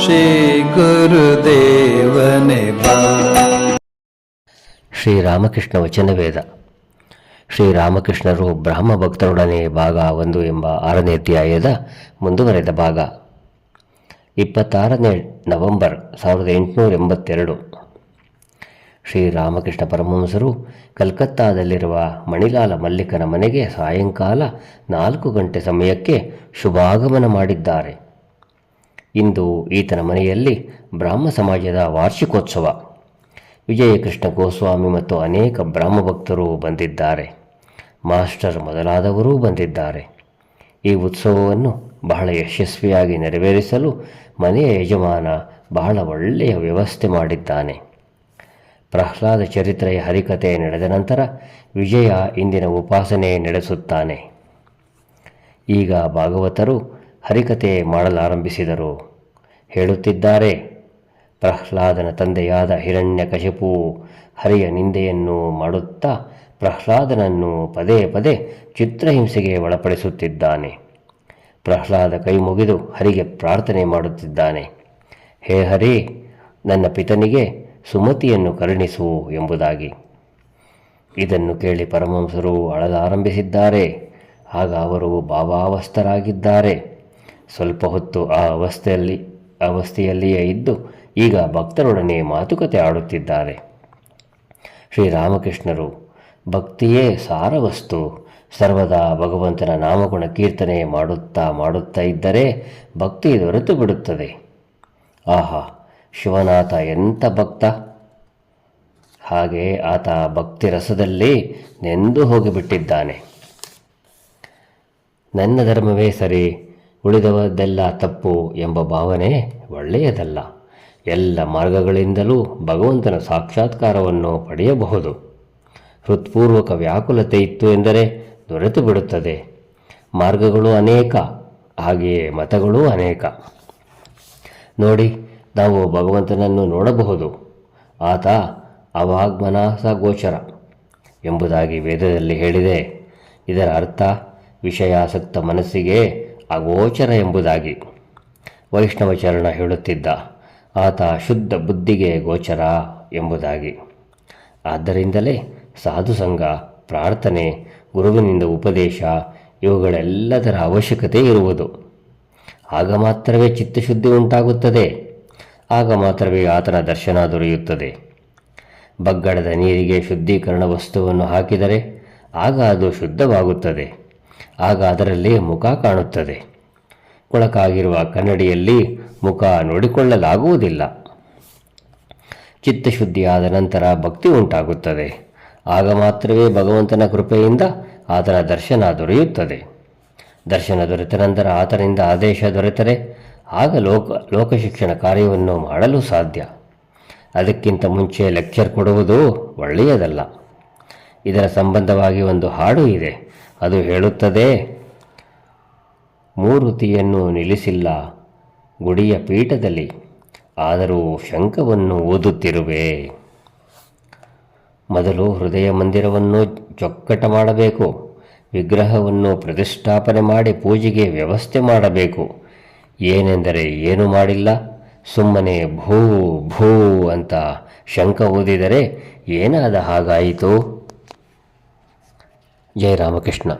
ಶ್ರೀ ಗುರುದೇವನೇ ಬಾ. ಶ್ರೀರಾಮಕೃಷ್ಣ ವಚನವೇದ. ಶ್ರೀರಾಮಕೃಷ್ಣರು ಬ್ರಾಹ್ಮ ಭಕ್ತರೊಡನೆ ಭಾಗ 1 ಎಂಬ 6ನೇ ಅಧ್ಯಾಯದ ಮುಂದುವರೆದ ಭಾಗ. 26 ನವೆಂಬರ್ 1882 ಶ್ರೀರಾಮಕೃಷ್ಣ ಪರಮಹಂಸರು ಕಲ್ಕತ್ತಾದಲ್ಲಿರುವ ಮಣಿಲಾಲ ಮಲ್ಲಿಕನ ಮನೆಗೆ ಸಾಯಂಕಾಲ 4 ಗಂಟೆ ಸಮಯಕ್ಕೆ ಶುಭಾಗಮನ ಮಾಡಿದ್ದಾರೆ. ಇಂದು ಈತನ ಮನೆಯಲ್ಲಿ ಬ್ರಾಹ್ಮ ಸಮಾಜದ ವಾರ್ಷಿಕೋತ್ಸವ. ವಿಜಯಕೃಷ್ಣ ಗೋಸ್ವಾಮಿ ಮತ್ತು ಅನೇಕ ಬ್ರಾಹ್ಮ ಭಕ್ತರು ಬಂದಿದ್ದಾರೆ. ಮಾಸ್ಟರ್ ಮೊದಲಾದವರೂ ಬಂದಿದ್ದಾರೆ. ಈ ಉತ್ಸವವನ್ನು ಬಹಳ ಯಶಸ್ವಿಯಾಗಿ ನೆರವೇರಿಸಲು ಮನೆಯ ಯಜಮಾನ ಬಹಳ ಒಳ್ಳೆಯ ವ್ಯವಸ್ಥೆ ಮಾಡಿದ್ದಾನೆ. ಪ್ರಹ್ಲಾದ ಚರಿತ್ರೆಯ ಹರಿಕತೆ ನಡೆದ ನಂತರ ವಿಜಯ ಇಂದಿನ ಉಪಾಸನೆ ನಡೆಸುತ್ತಾನೆ. ಈಗ ಭಾಗವತರು ಹರಿಕತೆ ಮಾಡಲಾರಂಭಿಸಿದರು. ಹೇಳುತ್ತಿದ್ದಾರೆ, ಪ್ರಹ್ಲಾದನ ತಂದೆಯಾದ ಹಿರಣ್ಯಕಶಿಪು ಹರಿಯ ನಿಂದೆಯನ್ನು ಮಾಡುತ್ತಾ ಪ್ರಹ್ಲಾದನನ್ನು ಪದೇ ಪದೇ ಚಿತ್ರಹಿಂಸೆಗೆ ಒಳಪಡಿಸುತ್ತಿದ್ದಾನೆ. ಪ್ರಹ್ಲಾದ ಕೈ ಮುಗಿದು ಹರಿಗೆ ಪ್ರಾರ್ಥನೆ ಮಾಡುತ್ತಿದ್ದಾನೆ. ಹೇ ಹರಿ, ನನ್ನ ಪಿತನಿಗೆ ಸುಮತಿಯನ್ನು ಕರುಣಿಸು ಎಂಬುದಾಗಿ. ಇದನ್ನು ಕೇಳಿ ಪರಮಹಂಸರು ಅಳಲಾರಂಭಿಸಿದ್ದಾರೆ. ಆಗ ಅವರು ಭಾವಾವಸ್ಥರಾಗಿದ್ದಾರೆ. ಸ್ವಲ್ಪ ಹೊತ್ತು ಆ ಅವಸ್ಥೆಯಲ್ಲಿಯೇ ಇದ್ದು ಈಗ ಭಕ್ತರೊಡನೆ ಮಾತುಕತೆ ಆಡುತ್ತಿದ್ದಾರೆ. ಶ್ರೀರಾಮಕೃಷ್ಣರು, ಭಕ್ತಿಯೇ ಸಾರವಸ್ತು. ಸರ್ವದಾ ಭಗವಂತನ ನಾಮಗುಣ ಕೀರ್ತನೆ ಮಾಡುತ್ತಾ ಇದ್ದರೆ ಭಕ್ತಿ ದೊರೆತು ಬಿಡುತ್ತದೆ. ಆಹಾ, ಶಿವನಾಥ ಎಂಥ ಭಕ್ತ! ಹಾಗೆ ಆತ ಭಕ್ತಿ ರಸದಲ್ಲಿ ನೆಂದು ಹೋಗಿಬಿಟ್ಟಿದ್ದಾನೆ. ನನ್ನ ಧರ್ಮವೇ ಸರಿ, ಉಳಿದವದೆಲ್ಲ ತಪ್ಪು ಎಂಬ ಭಾವನೆ ಒಳ್ಳೆಯದಲ್ಲ. ಎಲ್ಲ ಮಾರ್ಗಗಳಿಂದಲೂ ಭಗವಂತನ ಸಾಕ್ಷಾತ್ಕಾರವನ್ನು ಪಡೆಯಬಹುದು. ಹೃತ್ಪೂರ್ವಕ ವ್ಯಾಕುಲತೆ ಇತ್ತು ಎಂದರೆ ದೊರೆತು ಬಿಡುತ್ತದೆ. ಮಾರ್ಗಗಳು ಅನೇಕ, ಹಾಗೆಯೇ ಮತಗಳೂ ಅನೇಕ. ನೋಡಿ, ನಾವು ಭಗವಂತನನ್ನು ನೋಡಬಹುದು. ಆತ ಅವಾಗ್ಮನಸ ಗೋಚರ ಎಂಬುದಾಗಿ ವೇದದಲ್ಲಿ ಹೇಳಿದೆ. ಇದರ ಅರ್ಥ ವಿಷಯಾಸಕ್ತ ಮನಸ್ಸಿಗೆ ಅಗೋಚರ ಎಂಬುದಾಗಿ. ವೈಷ್ಣವ ಚರಣ ಹೇಳುತ್ತಿದ್ದ, ಆತ ಶುದ್ಧ ಬುದ್ಧಿಗೆ ಗೋಚರ ಎಂಬುದಾಗಿ. ಆದ್ದರಿಂದಲೇ ಸಾಧುಸಂಗ, ಪ್ರಾರ್ಥನೆ, ಗುರುವಿನಿಂದ ಉಪದೇಶ ಇವುಗಳೆಲ್ಲದರ ಅವಶ್ಯಕತೆ ಇರುವುದು. ಆಗ ಮಾತ್ರವೇ ಚಿತ್ತಶುದ್ಧಿ ಉಂಟಾಗುತ್ತದೆ. ಆಗ ಮಾತ್ರವೇ ಆತನ ದರ್ಶನ ದೊರೆಯುತ್ತದೆ. ಬಗ್ಗಡದ ನೀರಿಗೆ ಶುದ್ಧೀಕರಣ ವಸ್ತುವನ್ನು ಹಾಕಿದರೆ ಆಗ ಅದು ಶುದ್ಧವಾಗುತ್ತದೆ. ಆಗ ಅದರಲ್ಲಿ ಮುಖ ಕಾಣುತ್ತದೆ. ಕೊಳಕಾಗಿರುವ ಕನ್ನಡಿಯಲ್ಲಿ ಮುಖ ನೋಡಿಕೊಳ್ಳಲಾಗುವುದಿಲ್ಲ. ಚಿತ್ತಶುದ್ಧಿಯಾದ ನಂತರ ಭಕ್ತಿ ಉಂಟಾಗುತ್ತದೆ. ಆಗ ಮಾತ್ರವೇ ಭಗವಂತನ ಕೃಪೆಯಿಂದ ಆತನ ದರ್ಶನ ದೊರೆಯುತ್ತದೆ. ದರ್ಶನ ದೊರೆತ ನಂತರ ಆತನಿಂದ ಆದೇಶ ದೊರೆತರೆ ಆಗ ಲೋಕಶಿಕ್ಷಣ ಕಾರ್ಯವನ್ನು ಮಾಡಲು ಸಾಧ್ಯ. ಅದಕ್ಕಿಂತ ಮುಂಚೆ ಲೆಕ್ಚರ್ ಕೊಡುವುದು ಒಳ್ಳೆಯದಲ್ಲ. ಇದರ ಸಂಬಂಧವಾಗಿ ಒಂದು ಹಾಡು ಇದೆ. ಅದು ಹೇಳುತ್ತದೆ, ಮೂರುತಿಯನ್ನು ನಿಲ್ಲಿಸಿಲ್ಲ ಗುಡಿಯ ಪೀಠದಲ್ಲಿ, ಆದರೂ ಶಂಖವನ್ನು ಓದುತ್ತಿರುವೆ. ಮೊದಲು ಹೃದಯ ಮಂದಿರವನ್ನು ಚೊಕ್ಕಟ ಮಾಡಬೇಕು. ವಿಗ್ರಹವನ್ನು ಪ್ರತಿಷ್ಠಾಪನೆ ಮಾಡಿ ಪೂಜೆಗೆ ವ್ಯವಸ್ಥೆ ಮಾಡಬೇಕು. ಏನೆಂದರೆ ಏನೂ ಮಾಡಿಲ್ಲ, ಸುಮ್ಮನೆ ಭೂ ಭೂ ಅಂತ ಶಂಖ ಓದಿದರೆ ಏನಾದ ಹಾಗಾಯಿತು? ಜಯ ರಾಮಕೃಷ್ಣ.